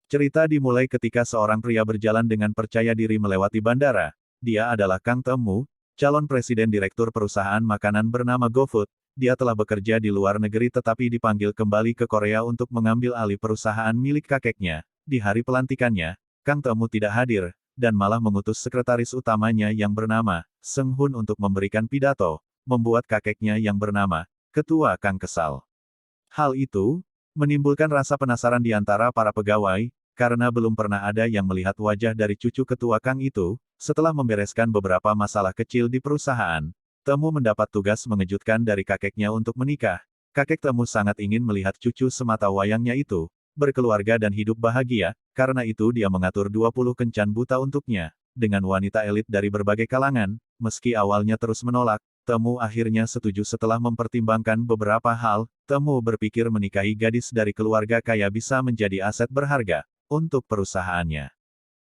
Cerita dimulai ketika seorang pria berjalan dengan percaya diri melewati bandara. Dia adalah Kang Temu, calon presiden direktur perusahaan makanan bernama GoFood. Dia telah bekerja di luar negeri tetapi dipanggil kembali ke Korea untuk mengambil alih perusahaan milik kakeknya. Di hari pelantikannya, Kang Temu tidak hadir, dan malah mengutus sekretaris utamanya yang bernama Seng Hun untuk memberikan pidato, membuat kakeknya yang bernama Ketua Kang kesal. Hal itu menimbulkan rasa penasaran di antara para pegawai, karena belum pernah ada yang melihat wajah dari cucu ketua Kang itu. Setelah membereskan beberapa masalah kecil di perusahaan, Temu mendapat tugas mengejutkan dari kakeknya untuk menikah. Kakek Temu sangat ingin melihat cucu semata wayangnya itu berkeluarga dan hidup bahagia, karena itu dia mengatur 20 kencan buta untuknya, dengan wanita elit dari berbagai kalangan. Meski awalnya terus menolak, Temu akhirnya setuju setelah mempertimbangkan beberapa hal. Temu berpikir menikahi gadis dari keluarga kaya bisa menjadi aset berharga untuk perusahaannya.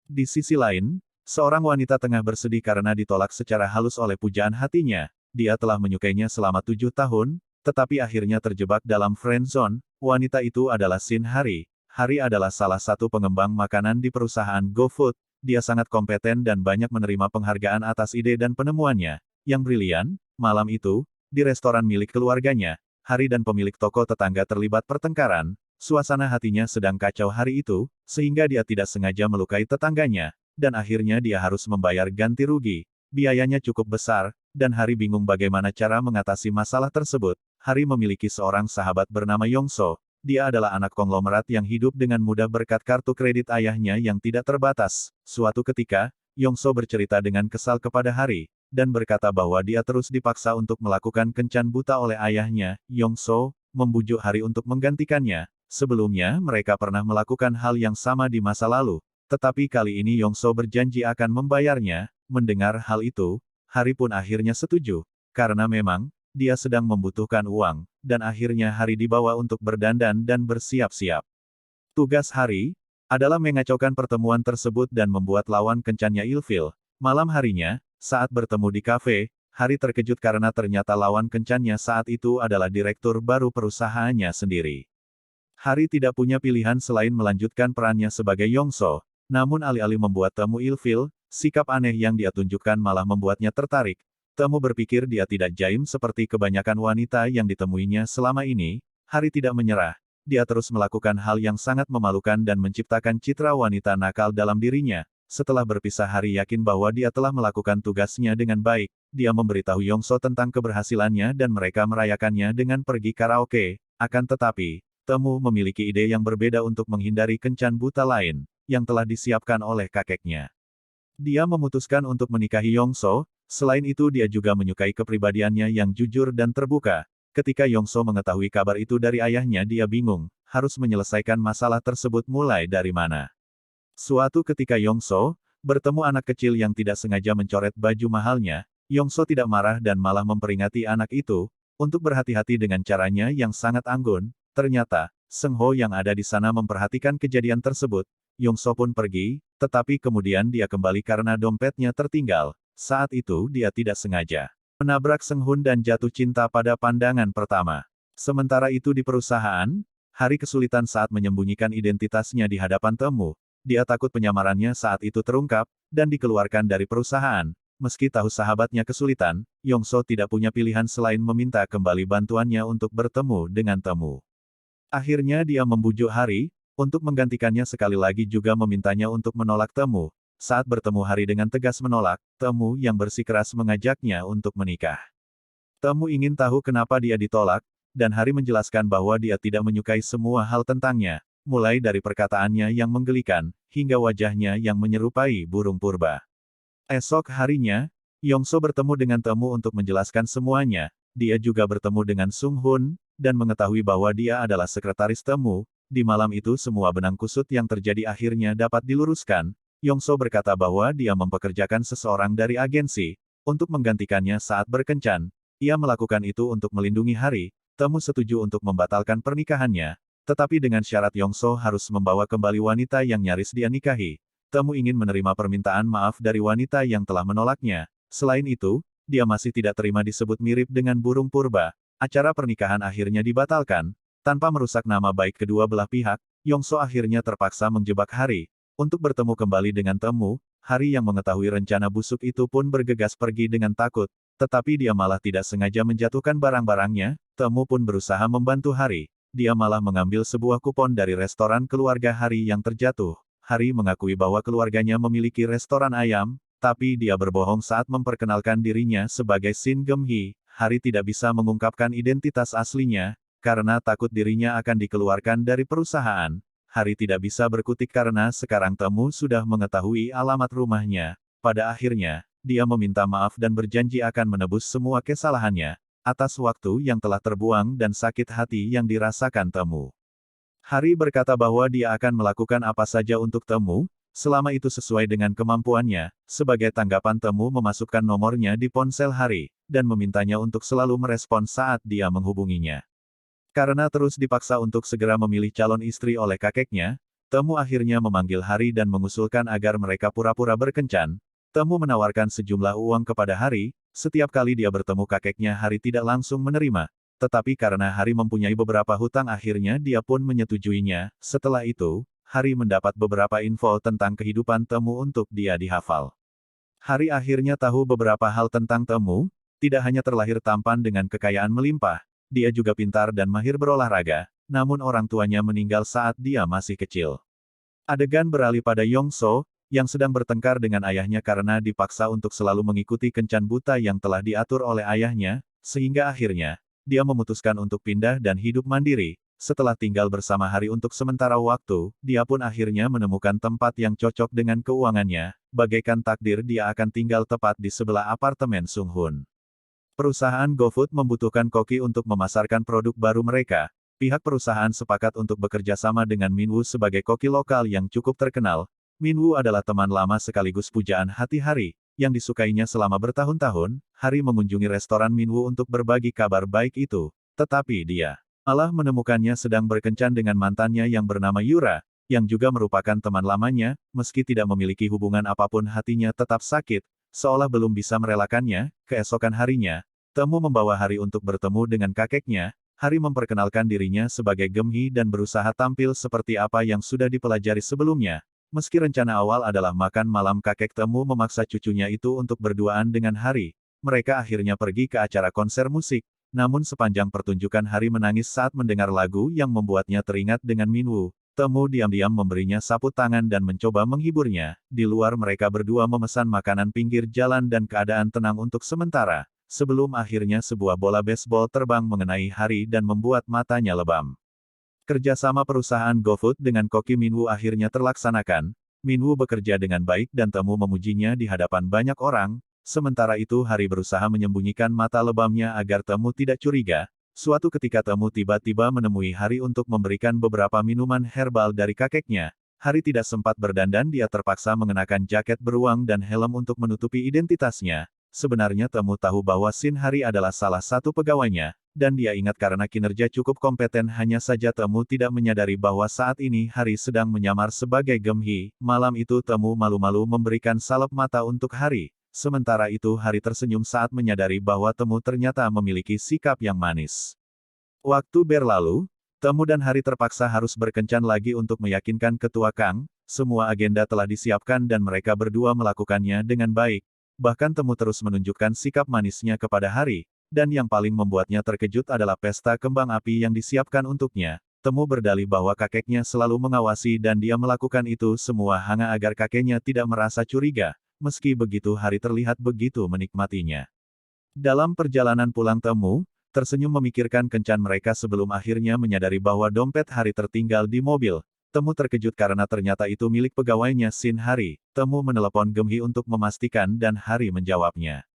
Di sisi lain, seorang wanita tengah bersedih karena ditolak secara halus oleh pujaan hatinya. Dia telah menyukainya selama 7 tahun, tetapi akhirnya terjebak dalam friend zone. Wanita itu adalah Shin Hari. Hari adalah salah satu pengembang makanan di perusahaan GoFood. Dia sangat kompeten dan banyak menerima penghargaan atas ide dan penemuannya yang brilian. Malam itu, di restoran milik keluarganya, Hari dan pemilik toko tetangga terlibat pertengkaran. Suasana hatinya sedang kacau hari itu, sehingga dia tidak sengaja melukai tetangganya, dan akhirnya dia harus membayar ganti rugi. Biayanya cukup besar, dan Hari bingung bagaimana cara mengatasi masalah tersebut. Hari memiliki seorang sahabat bernama Yongso. Dia adalah anak konglomerat yang hidup dengan mudah berkat kartu kredit ayahnya yang tidak terbatas. Suatu ketika, Yongso bercerita dengan kesal kepada Hari, dan berkata bahwa dia terus dipaksa untuk melakukan kencan buta oleh ayahnya. Yongso membujuk Hari untuk menggantikannya. Sebelumnya mereka pernah melakukan hal yang sama di masa lalu, tetapi kali ini Yongso berjanji akan membayarnya. Mendengar hal itu, Hari pun akhirnya setuju, karena memang dia sedang membutuhkan uang, dan akhirnya Hari dibawa untuk berdandan dan bersiap-siap. Tugas Hari adalah mengacaukan pertemuan tersebut dan membuat lawan kencannya ilfil. Malam harinya, saat bertemu di kafe, Hari terkejut karena ternyata lawan kencannya saat itu adalah direktur baru perusahaannya sendiri. Hari tidak punya pilihan selain melanjutkan perannya sebagai Yongso, namun alih-alih membuat Temu ilfil, sikap aneh yang dia tunjukkan malah membuatnya tertarik. Temu berpikir dia tidak jaim seperti kebanyakan wanita yang ditemuinya selama ini. Hari tidak menyerah. Dia terus melakukan hal yang sangat memalukan dan menciptakan citra wanita nakal dalam dirinya. Setelah berpisah Hari yakin bahwa dia telah melakukan tugasnya dengan baik. Dia memberitahu Yongso tentang keberhasilannya dan mereka merayakannya dengan pergi karaoke. Akan tetapi, Temu memiliki ide yang berbeda untuk menghindari kencan buta lain, yang telah disiapkan oleh kakeknya. Dia memutuskan untuk menikahi Yongso. Selain itu dia juga menyukai kepribadiannya yang jujur dan terbuka. Ketika Yongso mengetahui kabar itu dari ayahnya dia bingung, harus menyelesaikan masalah tersebut mulai dari mana. Suatu ketika Yongso bertemu anak kecil yang tidak sengaja mencoret baju mahalnya. Yongso tidak marah dan malah memperingati anak itu, untuk berhati-hati dengan caranya yang sangat anggun. Ternyata, Seng Ho yang ada di sana memperhatikan kejadian tersebut. Yongso pun pergi, tetapi kemudian dia kembali karena dompetnya tertinggal. Saat itu dia tidak sengaja menabrak Seng Hun dan jatuh cinta pada pandangan pertama. Sementara itu di perusahaan, Hari kesulitan saat menyembunyikan identitasnya di hadapan Temu. Dia takut penyamarannya saat itu terungkap, dan dikeluarkan dari perusahaan. Meski tahu sahabatnya kesulitan, Yongso tidak punya pilihan selain meminta kembali bantuannya untuk bertemu dengan Temu. Akhirnya dia membujuk Hari, untuk menggantikannya sekali lagi juga memintanya untuk menolak Temu. Saat bertemu Hari dengan tegas menolak, Temu yang bersikeras mengajaknya untuk menikah. Temu ingin tahu kenapa dia ditolak, dan Hari menjelaskan bahwa dia tidak menyukai semua hal tentangnya, mulai dari perkataannya yang menggelikan, hingga wajahnya yang menyerupai burung purba. Esok harinya, Yongso bertemu dengan Temu untuk menjelaskan semuanya. Dia juga bertemu dengan Sung Hun, dan mengetahui bahwa dia adalah sekretaris Temu. Di malam itu semua benang kusut yang terjadi akhirnya dapat diluruskan. Yongso berkata bahwa dia mempekerjakan seseorang dari agensi, untuk menggantikannya saat berkencan. Ia melakukan itu untuk melindungi Hari. Temu setuju untuk membatalkan pernikahannya, tetapi dengan syarat Yongso harus membawa kembali wanita yang nyaris dia nikahi. Temu ingin menerima permintaan maaf dari wanita yang telah menolaknya. Selain itu, dia masih tidak terima disebut mirip dengan burung purba. Acara pernikahan akhirnya dibatalkan, tanpa merusak nama baik kedua belah pihak. Yongso akhirnya terpaksa menjebak Hari. Untuk bertemu kembali dengan Temu, Hari yang mengetahui rencana busuk itu pun bergegas pergi dengan takut, tetapi dia malah tidak sengaja menjatuhkan barang-barangnya. Temu pun berusaha membantu Hari. Dia malah mengambil sebuah kupon dari restoran keluarga Hari yang terjatuh. Hari mengakui bahwa keluarganya memiliki restoran ayam, tapi dia berbohong saat memperkenalkan dirinya sebagai Shin Gem-hee. Hari tidak bisa mengungkapkan identitas aslinya, karena takut dirinya akan dikeluarkan dari perusahaan. Hari tidak bisa berkutik karena sekarang Temu sudah mengetahui alamat rumahnya. Pada akhirnya, dia meminta maaf dan berjanji akan menebus semua kesalahannya, atas waktu yang telah terbuang dan sakit hati yang dirasakan Temu. Hari berkata bahwa dia akan melakukan apa saja untuk Temu, selama itu sesuai dengan kemampuannya. Sebagai tanggapan Temu memasukkan nomornya di ponsel Hari, dan memintanya untuk selalu merespon saat dia menghubunginya. Karena terus dipaksa untuk segera memilih calon istri oleh kakeknya, Temu akhirnya memanggil Hari dan mengusulkan agar mereka pura-pura berkencan. Temu menawarkan sejumlah uang kepada Hari. Setiap kali dia bertemu kakeknya Hari tidak langsung menerima. Tetapi karena Hari mempunyai beberapa hutang akhirnya dia pun menyetujuinya. Setelah itu, Hari mendapat beberapa info tentang kehidupan Temu untuk dia dihafal. Hari akhirnya tahu beberapa hal tentang Temu, tidak hanya terlahir tampan dengan kekayaan melimpah, dia juga pintar dan mahir berolahraga, namun orang tuanya meninggal saat dia masih kecil. Adegan beralih pada Yongso, yang sedang bertengkar dengan ayahnya karena dipaksa untuk selalu mengikuti kencan buta yang telah diatur oleh ayahnya, sehingga akhirnya, dia memutuskan untuk pindah dan hidup mandiri. Setelah tinggal bersama Hari untuk sementara waktu, dia pun akhirnya menemukan tempat yang cocok dengan keuangannya. Bagaikan takdir dia akan tinggal tepat di sebelah apartemen Sung Hoon. Perusahaan GoFood membutuhkan koki untuk memasarkan produk baru mereka. Pihak perusahaan sepakat untuk bekerja sama dengan Minwoo sebagai koki lokal yang cukup terkenal. Minwoo adalah teman lama sekaligus pujaan hati Hari, yang disukainya selama bertahun-tahun. Hari mengunjungi restoran Minwoo untuk berbagi kabar baik itu, tetapi dia malah menemukannya sedang berkencan dengan mantannya yang bernama Yura, yang juga merupakan teman lamanya. Meski tidak memiliki hubungan apapun, hatinya tetap sakit, seolah belum bisa merelakannya. Keesokan harinya, Temu membawa Hari untuk bertemu dengan kakeknya. Hari memperkenalkan dirinya sebagai Gem-hee dan berusaha tampil seperti apa yang sudah dipelajari sebelumnya. Meski rencana awal adalah makan malam, kakek Temu memaksa cucunya itu untuk berduaan dengan Hari. Mereka akhirnya pergi ke acara konser musik. Namun sepanjang pertunjukan Hari menangis saat mendengar lagu yang membuatnya teringat dengan Minwoo. Temu diam-diam memberinya sapu tangan dan mencoba menghiburnya. Di luar mereka berdua memesan makanan pinggir jalan dan keadaan tenang untuk sementara. Sebelum akhirnya sebuah bola baseball terbang mengenai Hari dan membuat matanya lebam. Kerjasama perusahaan GoFood dengan koki Minwoo akhirnya terlaksanakan. Minwoo bekerja dengan baik dan Temu memujinya di hadapan banyak orang. Sementara itu Hari berusaha menyembunyikan mata lebamnya agar Temu tidak curiga. Suatu ketika Temu tiba-tiba menemui Hari untuk memberikan beberapa minuman herbal dari kakeknya. Hari tidak sempat berdandan, dia terpaksa mengenakan jaket beruang dan helm untuk menutupi identitasnya. Sebenarnya Temu tahu bahwa Shin Hari adalah salah satu pegawainya, dan dia ingat karena kinerja cukup kompeten. Hanya saja Temu tidak menyadari bahwa saat ini Hari sedang menyamar sebagai Gem-hee. Malam itu Temu malu-malu memberikan salep mata untuk Hari. Sementara itu Hari tersenyum saat menyadari bahwa Temu ternyata memiliki sikap yang manis. Waktu berlalu, Temu dan Hari terpaksa harus berkencan lagi untuk meyakinkan Ketua Kang. Semua agenda telah disiapkan dan mereka berdua melakukannya dengan baik. Bahkan Temu terus menunjukkan sikap manisnya kepada Hari, dan yang paling membuatnya terkejut adalah pesta kembang api yang disiapkan untuknya. Temu berdalih bahwa kakeknya selalu mengawasi dan dia melakukan itu semua hanya agar kakeknya tidak merasa curiga. Meski begitu Hari terlihat begitu menikmatinya. Dalam perjalanan pulang Temu tersenyum memikirkan kencan mereka sebelum akhirnya menyadari bahwa dompet Hari tertinggal di mobil. Temu terkejut karena ternyata itu milik pegawainya Shin Hari. Temu menelepon Gem-hee untuk memastikan dan Hari menjawabnya.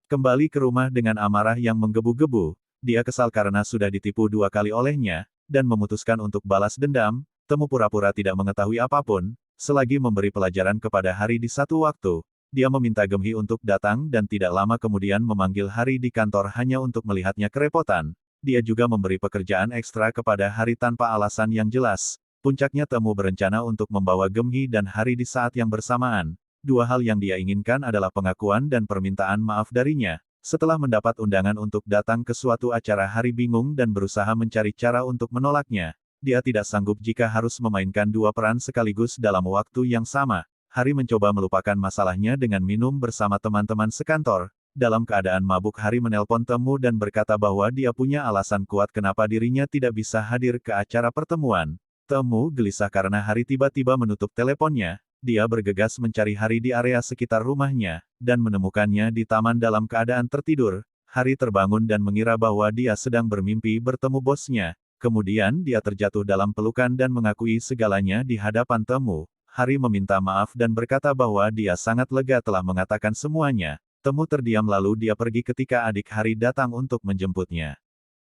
Kembali ke rumah dengan amarah yang menggebu-gebu, dia kesal karena sudah ditipu 2 kali olehnya, dan memutuskan untuk balas dendam. Temu pura-pura tidak mengetahui apapun. Selagi memberi pelajaran kepada Hari di satu waktu, dia meminta Gem-hee untuk datang dan tidak lama kemudian memanggil Hari di kantor hanya untuk melihatnya kerepotan. Dia juga memberi pekerjaan ekstra kepada Hari tanpa alasan yang jelas. Puncaknya Temu berencana untuk membawa Gem-hee dan Hari di saat yang bersamaan. 2 hal yang dia inginkan adalah pengakuan dan permintaan maaf darinya. Setelah mendapat undangan untuk datang ke suatu acara, Hari bingung dan berusaha mencari cara untuk menolaknya. dia tidak sanggup jika harus memainkan dua peran sekaligus dalam waktu yang sama. Hari mencoba melupakan masalahnya dengan minum bersama teman-teman sekantor. Dalam keadaan mabuk Hari menelpon Temu dan berkata bahwa dia punya alasan kuat kenapa dirinya tidak bisa hadir ke acara pertemuan. Temu gelisah karena Hari tiba-tiba menutup teleponnya. Dia bergegas mencari Hari di area sekitar rumahnya, dan menemukannya di taman dalam keadaan tertidur. Hari terbangun dan mengira bahwa dia sedang bermimpi bertemu bosnya. Kemudian dia terjatuh dalam pelukan dan mengakui segalanya di hadapan Temu. Hari meminta maaf dan berkata bahwa dia sangat lega telah mengatakan semuanya. Temu terdiam lalu dia pergi ketika adik Hari datang untuk menjemputnya.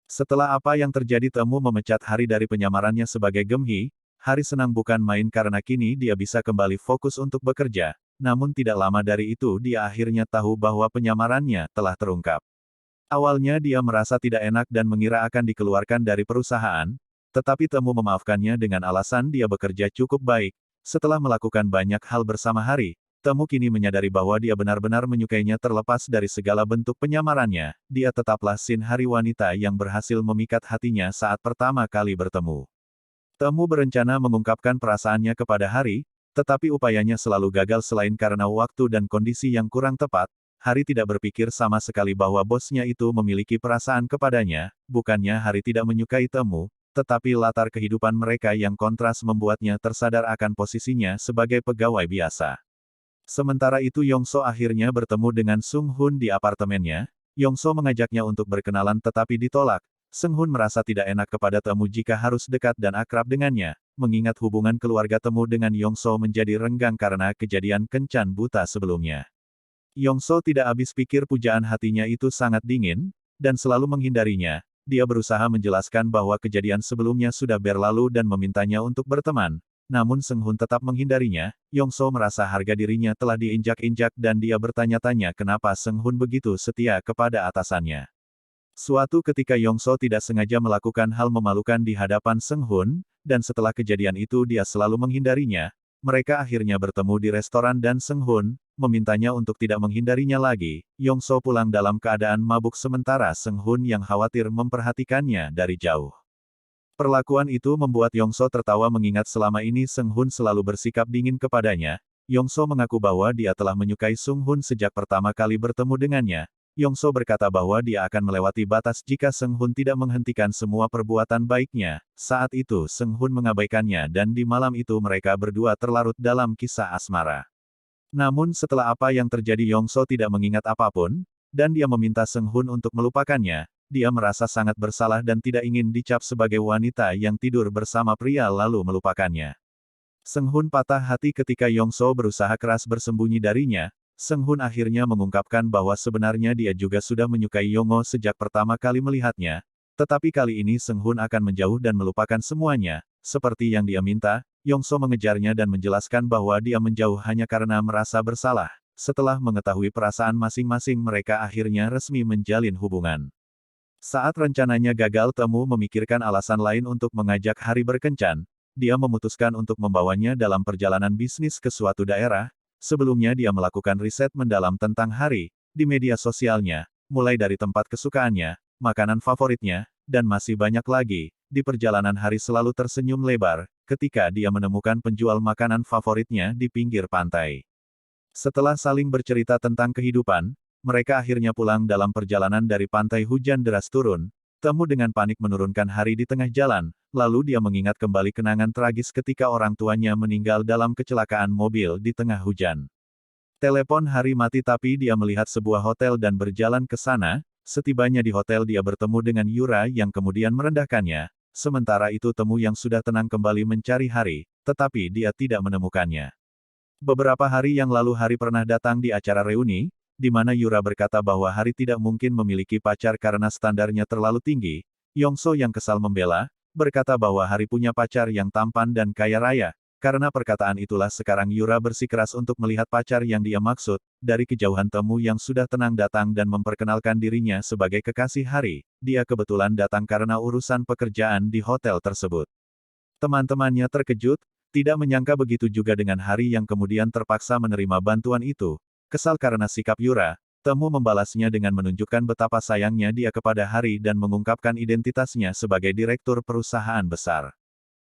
Setelah apa yang terjadi Temu memecat Hari dari penyamarannya sebagai Gemhi. Hari senang bukan main karena kini dia bisa kembali fokus untuk bekerja. Namun tidak lama dari itu dia akhirnya tahu bahwa penyamarannya telah terungkap. Awalnya dia merasa tidak enak dan mengira akan dikeluarkan dari perusahaan, tetapi Temu memaafkannya dengan alasan dia bekerja cukup baik. Setelah melakukan banyak hal bersama Hari, Temu kini menyadari bahwa dia benar-benar menyukainya terlepas dari segala bentuk penyamarannya. Dia tetaplah Shin Hari wanita yang berhasil memikat hatinya saat pertama kali bertemu. Temu berencana mengungkapkan perasaannya kepada Hari, tetapi upayanya selalu gagal selain karena waktu dan kondisi yang kurang tepat. Hari tidak berpikir sama sekali bahwa bosnya itu memiliki perasaan kepadanya. Bukannya Hari tidak menyukai Temu, tetapi latar kehidupan mereka yang kontras membuatnya tersadar akan posisinya sebagai pegawai biasa. Sementara itu Yongso akhirnya bertemu dengan Sung Hun di apartemennya. Yongso mengajaknya untuk berkenalan tetapi ditolak. Sung Hun merasa tidak enak kepada Temu jika harus dekat dan akrab dengannya, mengingat hubungan keluarga Temu dengan Yongso menjadi renggang karena kejadian kencan buta sebelumnya. Yongso tidak habis pikir pujaan hatinya itu sangat dingin, dan selalu menghindarinya. Dia berusaha menjelaskan bahwa kejadian sebelumnya sudah berlalu dan memintanya untuk berteman. Namun Sung Hun tetap menghindarinya. Yongso merasa harga dirinya telah diinjak-injak dan dia bertanya-tanya kenapa Sung Hun begitu setia kepada atasannya. Suatu ketika Yongso tidak sengaja melakukan hal memalukan di hadapan Sung Hun, dan setelah kejadian itu dia selalu menghindarinya. Mereka akhirnya bertemu di restoran dan Sung Hun memintanya untuk tidak menghindarinya lagi. Yongso pulang dalam keadaan mabuk sementara Sung Hun yang khawatir memperhatikannya dari jauh. Perlakuan itu membuat Yongso tertawa mengingat selama ini Sung Hun selalu bersikap dingin kepadanya. Yongso mengaku bahwa dia telah menyukai Sung Hun sejak pertama kali bertemu dengannya. Yongso berkata bahwa dia akan melewati batas jika Sung Hun tidak menghentikan semua perbuatan baiknya. Saat itu Sung Hun mengabaikannya dan di malam itu mereka berdua terlarut dalam kisah asmara. Namun setelah apa yang terjadi Yongso tidak mengingat apapun, dan dia meminta Sung Hun untuk melupakannya. Dia merasa sangat bersalah dan tidak ingin dicap sebagai wanita yang tidur bersama pria lalu melupakannya. Sung Hun patah hati ketika Yongso berusaha keras bersembunyi darinya. Sung Hun akhirnya mengungkapkan bahwa sebenarnya dia juga sudah menyukai Yongo sejak pertama kali melihatnya. Tetapi kali ini Sung Hun akan menjauh dan melupakan semuanya. Seperti yang dia minta, Yongso mengejarnya dan menjelaskan bahwa dia menjauh hanya karena merasa bersalah. Setelah mengetahui perasaan masing-masing mereka akhirnya resmi menjalin hubungan. Saat rencananya gagal Temu memikirkan alasan lain untuk mengajak Hari berkencan. Dia memutuskan untuk membawanya dalam perjalanan bisnis ke suatu daerah. Sebelumnya dia melakukan riset mendalam tentang Hari, di media sosialnya, mulai dari tempat kesukaannya, makanan favoritnya, dan masih banyak lagi. Di perjalanan Hari selalu tersenyum lebar, ketika dia menemukan penjual makanan favoritnya di pinggir pantai. Setelah saling bercerita tentang kehidupan, mereka akhirnya pulang dalam perjalanan dari pantai hujan deras turun. Temu dengan panik menurunkan Hari di tengah jalan, lalu dia mengingat kembali kenangan tragis ketika orang tuanya meninggal dalam kecelakaan mobil di tengah hujan. Telepon Hari mati tapi dia melihat sebuah hotel dan berjalan ke sana. Setibanya di hotel dia bertemu dengan Yura yang kemudian merendahkannya. Sementara itu Temu yang sudah tenang kembali mencari Hari, tetapi dia tidak menemukannya. Beberapa hari yang lalu Hari pernah datang di acara reuni, di mana Yura berkata bahwa Hari tidak mungkin memiliki pacar karena standarnya terlalu tinggi. Yongso yang kesal membela, berkata bahwa Hari punya pacar yang tampan dan kaya raya. Karena perkataan itulah sekarang Yura bersikeras untuk melihat pacar yang dia maksud. Dari kejauhan Temu yang sudah tenang datang dan memperkenalkan dirinya sebagai kekasih Hari. Dia kebetulan datang karena urusan pekerjaan di hotel tersebut. Teman-temannya terkejut, tidak menyangka begitu juga dengan Hari yang kemudian terpaksa menerima bantuan itu. Kesal karena sikap Yura, Temu membalasnya dengan menunjukkan betapa sayangnya dia kepada Hari dan mengungkapkan identitasnya sebagai direktur perusahaan besar.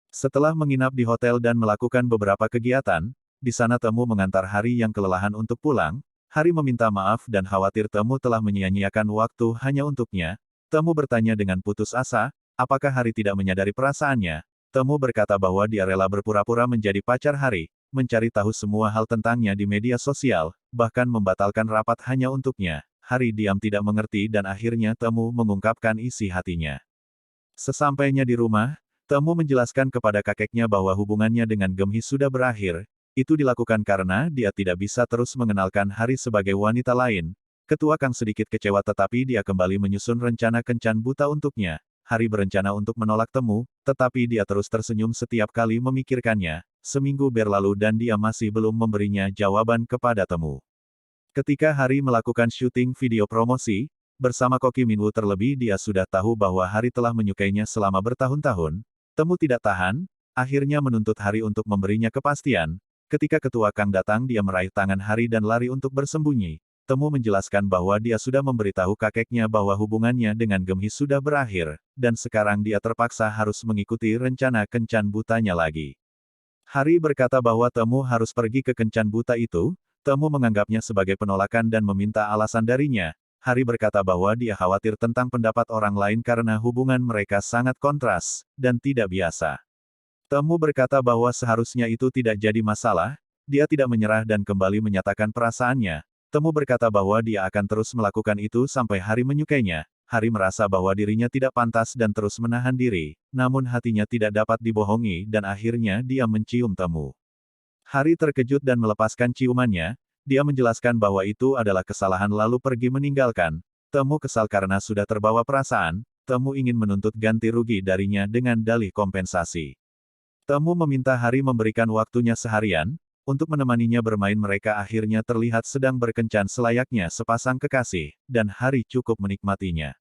Setelah menginap di hotel dan melakukan beberapa kegiatan, di sana Temu mengantar Hari yang kelelahan untuk pulang. Hari meminta maaf dan khawatir Temu telah menyia-nyiakan waktu hanya untuknya. Temu bertanya dengan putus asa, apakah Hari tidak menyadari perasaannya? Temu berkata bahwa dia rela berpura-pura menjadi pacar Hari, mencari tahu semua hal tentangnya di media sosial, bahkan membatalkan rapat hanya untuknya. Hari diam tidak mengerti dan akhirnya Temu mengungkapkan isi hatinya. Sesampainya di rumah, Temu menjelaskan kepada kakeknya bahwa hubungannya dengan Gemhi sudah berakhir. Itu dilakukan karena dia tidak bisa terus mengenalkan Hari sebagai wanita lain. Ketua Kang sedikit kecewa tetapi dia kembali menyusun rencana kencan buta untuknya. Hari berencana untuk menolak Temu, tetapi dia terus tersenyum setiap kali memikirkannya. Seminggu berlalu dan dia masih belum memberinya jawaban kepada Temu. Ketika Hari melakukan syuting video promosi, bersama Koki Minwoo terlebih dia sudah tahu bahwa Hari telah menyukainya selama bertahun-tahun. Temu tidak tahan, akhirnya menuntut Hari untuk memberinya kepastian. Ketika Ketua Kang datang dia meraih tangan Hari dan lari untuk bersembunyi. Temu menjelaskan bahwa dia sudah memberitahu kakeknya bahwa hubungannya dengan Gemhi sudah berakhir, dan sekarang dia terpaksa harus mengikuti rencana kencan butanya lagi. Hari berkata bahwa Temu harus pergi ke kencan buta itu. Temu menganggapnya sebagai penolakan dan meminta alasan darinya. Hari berkata bahwa dia khawatir tentang pendapat orang lain karena hubungan mereka sangat kontras, dan tidak biasa. Temu berkata bahwa seharusnya itu tidak jadi masalah, dia tidak menyerah dan kembali menyatakan perasaannya. Temu berkata bahwa dia akan terus melakukan itu sampai Hari menyukainya. Hari merasa bahwa dirinya tidak pantas dan terus menahan diri, namun hatinya tidak dapat dibohongi dan akhirnya dia mencium Temu. Hari terkejut dan melepaskan ciumannya. Dia menjelaskan bahwa itu adalah kesalahan lalu pergi meninggalkan. Temu kesal karena sudah terbawa perasaan. Temu ingin menuntut ganti rugi darinya dengan dalih kompensasi. Temu meminta Hari memberikan waktunya seharian, untuk menemaninya bermain. Mereka akhirnya terlihat sedang berkencan selayaknya sepasang kekasih, dan Hari cukup menikmatinya.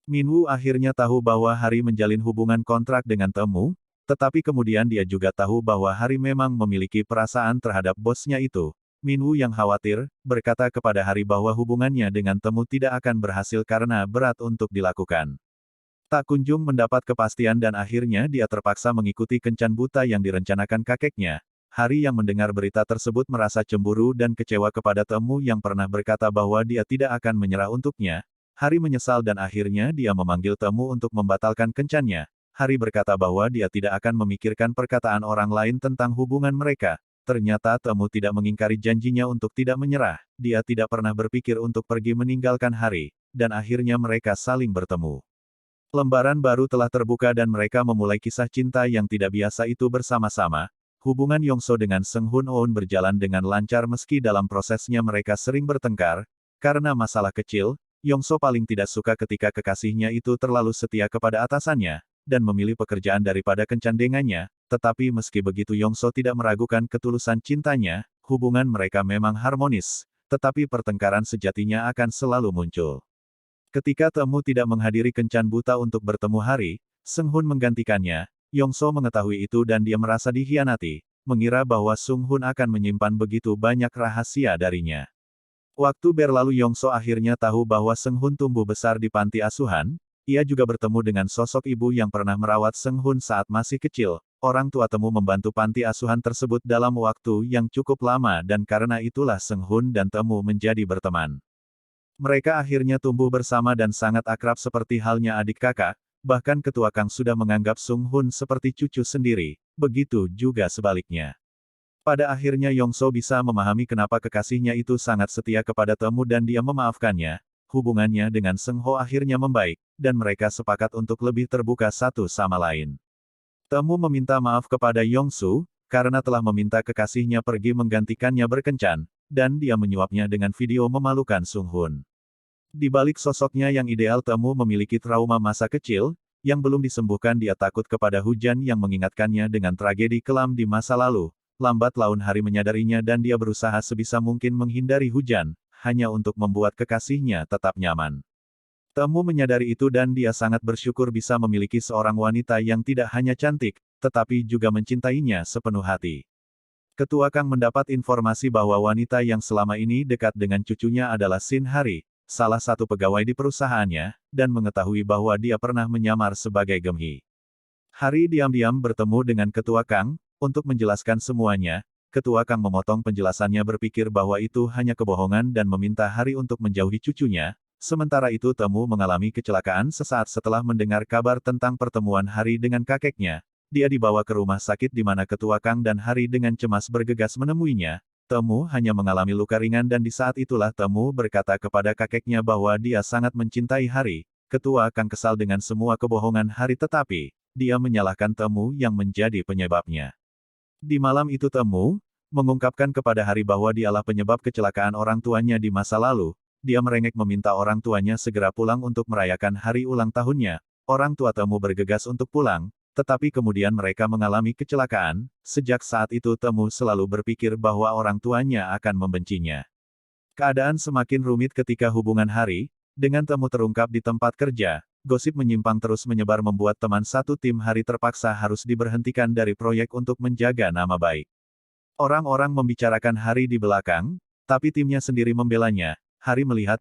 Minwoo akhirnya tahu bahwa Hari menjalin hubungan kontrak dengan Temu, tetapi kemudian dia juga tahu bahwa Hari memang memiliki perasaan terhadap bosnya itu. Minwoo yang khawatir, berkata kepada Hari bahwa hubungannya dengan Temu tidak akan berhasil karena berat untuk dilakukan. Tak kunjung mendapat kepastian dan akhirnya dia terpaksa mengikuti kencan buta yang direncanakan kakeknya. Hari yang mendengar berita tersebut merasa cemburu dan kecewa kepada Temu yang pernah berkata bahwa dia tidak akan menyerah untuknya. Hari menyesal dan akhirnya dia memanggil Temu untuk membatalkan kencannya. Hari berkata bahwa dia tidak akan memikirkan perkataan orang lain tentang hubungan mereka. Ternyata Temu tidak mengingkari janjinya untuk tidak menyerah. Dia tidak pernah berpikir untuk pergi meninggalkan Hari, dan akhirnya mereka saling bertemu. Lembaran baru telah terbuka dan mereka memulai kisah cinta yang tidak biasa itu bersama-sama. Hubungan Yongso dengan Seng Hun On berjalan dengan lancar meski dalam prosesnya mereka sering bertengkar. Karena masalah kecil, Yongso paling tidak suka ketika kekasihnya itu terlalu setia kepada atasannya, dan memilih pekerjaan daripada kencan dengannya. Tetapi meski begitu Yongso tidak meragukan ketulusan cintanya, hubungan mereka memang harmonis, tetapi pertengkaran sejatinya akan selalu muncul. Ketika Temu tidak menghadiri kencan buta untuk bertemu Hari, Seng Hun menggantikannya. Yongso mengetahui itu dan dia merasa dikhianati, mengira bahwa Sung Hun akan menyimpan begitu banyak rahasia darinya. Waktu berlalu Yongso akhirnya tahu bahwa Seng Hun tumbuh besar di panti asuhan. Ia juga bertemu dengan sosok ibu yang pernah merawat Seng Hun saat masih kecil. Orang tua Temu membantu panti asuhan tersebut dalam waktu yang cukup lama dan karena itulah Seng Hun dan Temu menjadi berteman. Mereka akhirnya tumbuh bersama dan sangat akrab seperti halnya adik kakak, bahkan Ketua Kang sudah menganggap Sung Hun seperti cucu sendiri, begitu juga sebaliknya. Pada akhirnya Yongso bisa memahami kenapa kekasihnya itu sangat setia kepada Temu dan dia memaafkannya. Hubungannya dengan Seng Ho akhirnya membaik, dan mereka sepakat untuk lebih terbuka satu sama lain. Temu meminta maaf kepada Yongsu, karena telah meminta kekasihnya pergi menggantikannya berkencan, dan dia menyuapnya dengan video memalukan Sung Hun. Di balik sosoknya yang ideal Temu memiliki trauma masa kecil, yang belum disembuhkan. Dia takut kepada hujan yang mengingatkannya dengan tragedi kelam di masa lalu. Lambat laun Hari menyadarinya dan dia berusaha sebisa mungkin menghindari hujan, hanya untuk membuat kekasihnya tetap nyaman. Temu menyadari itu dan dia sangat bersyukur bisa memiliki seorang wanita yang tidak hanya cantik, tetapi juga mencintainya sepenuh hati. Ketua Kang mendapat informasi bahwa wanita yang selama ini dekat dengan cucunya adalah Shin Hari, salah satu pegawai di perusahaannya, dan mengetahui bahwa dia pernah menyamar sebagai Gemhi. Hari diam-diam bertemu dengan Ketua Kang, untuk menjelaskan semuanya. Ketua Kang memotong penjelasannya berpikir bahwa itu hanya kebohongan dan meminta Hari untuk menjauhi cucunya. Sementara itu Temu mengalami kecelakaan sesaat setelah mendengar kabar tentang pertemuan Hari dengan kakeknya. Dia dibawa ke rumah sakit di mana Ketua Kang dan Hari dengan cemas bergegas menemuinya. Temu hanya mengalami luka ringan dan di saat itulah Temu berkata kepada kakeknya bahwa dia sangat mencintai Hari. Ketua Kang kesal dengan semua kebohongan Hari tetapi, dia menyalahkan Temu yang menjadi penyebabnya. Di malam itu Temu mengungkapkan kepada Hari bahwa dialah penyebab kecelakaan orang tuanya di masa lalu. Dia merengek meminta orang tuanya segera pulang untuk merayakan hari ulang tahunnya. Orang tua Temu bergegas untuk pulang, tetapi kemudian mereka mengalami kecelakaan. Sejak saat itu Temu selalu berpikir bahwa orang tuanya akan membencinya. Keadaan semakin rumit ketika hubungan Hari dengan Temu terungkap di tempat kerja. Gosip menyimpang terus menyebar membuat teman satu tim Hari terpaksa harus diberhentikan dari proyek untuk menjaga nama baik. Orang-orang membicarakan Hari di belakang, tapi timnya sendiri membelanya. Hari melihat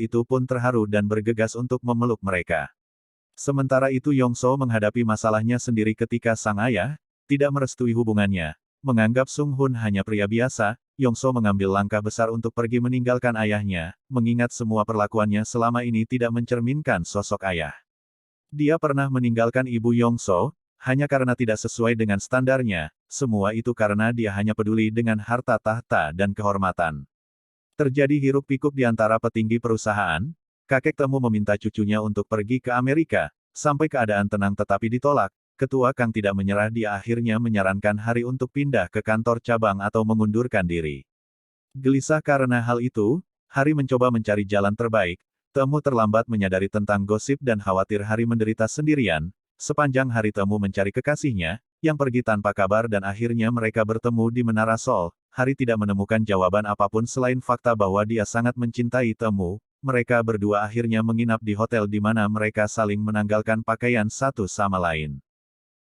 itu pun terharu dan bergegas untuk memeluk mereka. Sementara itu Yongso menghadapi masalahnya sendiri ketika sang ayah tidak merestui hubungannya. Menganggap Sung Hun hanya pria biasa, Yongso mengambil langkah besar untuk pergi meninggalkan ayahnya, mengingat semua perlakuannya selama ini tidak mencerminkan sosok ayah. Dia pernah meninggalkan ibu Yongso, hanya karena tidak sesuai dengan standarnya, semua itu karena dia hanya peduli dengan harta tahta dan kehormatan. Terjadi hiruk-pikuk di antara petinggi perusahaan, kakek Temu meminta cucunya untuk pergi ke Amerika, sampai keadaan tenang tetapi ditolak. Ketua Kang tidak menyerah, dia akhirnya menyarankan Hari untuk pindah ke kantor cabang atau mengundurkan diri. Gelisah karena hal itu, Hari mencoba mencari jalan terbaik. Temu terlambat menyadari tentang gosip dan khawatir Hari menderita sendirian. Sepanjang hari Temu mencari kekasihnya, yang pergi tanpa kabar dan akhirnya mereka bertemu di Menara Sol. Hari tidak menemukan jawaban apapun selain fakta bahwa dia sangat mencintai Temu. Mereka berdua akhirnya menginap di hotel di mana mereka saling menanggalkan pakaian satu sama lain.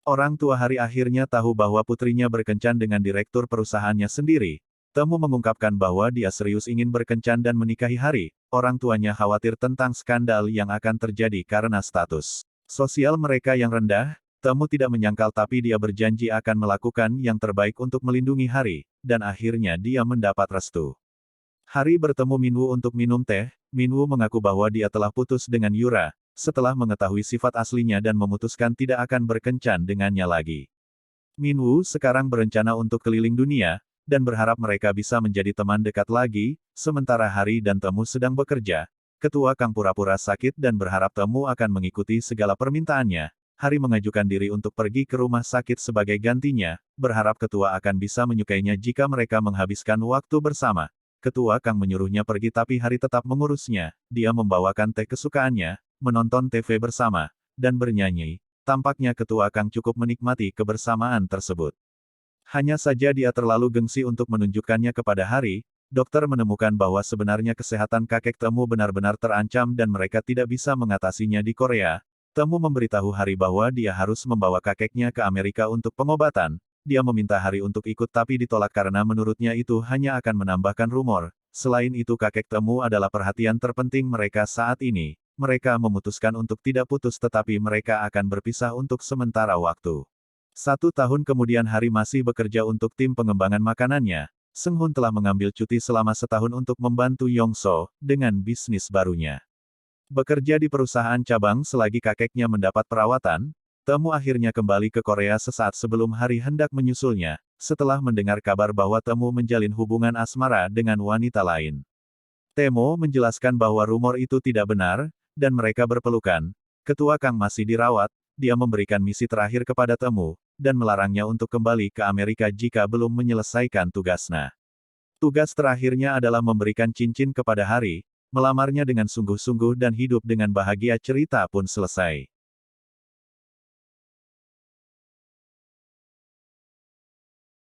Orang tua Hari akhirnya tahu bahwa putrinya berkencan dengan direktur perusahaannya sendiri. Temu mengungkapkan bahwa dia serius ingin berkencan dan menikahi Hari. Orang tuanya khawatir tentang skandal yang akan terjadi karena status sosial mereka yang rendah. Temu tidak menyangkal tapi dia berjanji akan melakukan yang terbaik untuk melindungi Hari, dan akhirnya dia mendapat restu. Hari bertemu Minwoo untuk minum teh. Minwoo mengaku bahwa dia telah putus dengan Yura, setelah mengetahui sifat aslinya dan memutuskan tidak akan berkencan dengannya lagi. Minwoo sekarang berencana untuk keliling dunia, dan berharap mereka bisa menjadi teman dekat lagi, sementara Hari dan Temu sedang bekerja. Ketua Kang pura-pura sakit dan berharap Temu akan mengikuti segala permintaannya. Hari mengajukan diri untuk pergi ke rumah sakit sebagai gantinya, berharap Ketua akan bisa menyukainya jika mereka menghabiskan waktu bersama. Ketua Kang menyuruhnya pergi tapi Hari tetap mengurusnya. Dia membawakan teh kesukaannya, menonton TV bersama, dan bernyanyi. Tampaknya Ketua Kang cukup menikmati kebersamaan tersebut. Hanya saja dia terlalu gengsi untuk menunjukkannya kepada Hari. Dokter menemukan bahwa sebenarnya kesehatan kakek Temu benar-benar terancam dan mereka tidak bisa mengatasinya di Korea. Temu memberitahu Hari bahwa dia harus membawa kakeknya ke Amerika untuk pengobatan. Dia meminta Hari untuk ikut tapi ditolak karena menurutnya itu hanya akan menambahkan rumor. Selain itu kakek Temu adalah perhatian terpenting mereka saat ini. Mereka memutuskan untuk tidak putus tetapi mereka akan berpisah untuk sementara waktu. 1 tahun kemudian Hari masih bekerja untuk tim pengembangan makanannya. Sung Hun telah mengambil cuti selama setahun untuk membantu Yongso dengan bisnis barunya. Bekerja di perusahaan cabang selagi kakeknya mendapat perawatan, Temu akhirnya kembali ke Korea sesaat sebelum Hari hendak menyusulnya, setelah mendengar kabar bahwa Temu menjalin hubungan asmara dengan wanita lain. Temu menjelaskan bahwa rumor itu tidak benar, dan mereka berpelukan. Ketua Kang masih dirawat, dia memberikan misi terakhir kepada Temu, dan melarangnya untuk kembali ke Amerika jika belum menyelesaikan tugasnya. Tugas terakhirnya adalah memberikan cincin kepada Hari, melamarnya dengan sungguh-sungguh dan hidup dengan bahagia. Cerita pun selesai.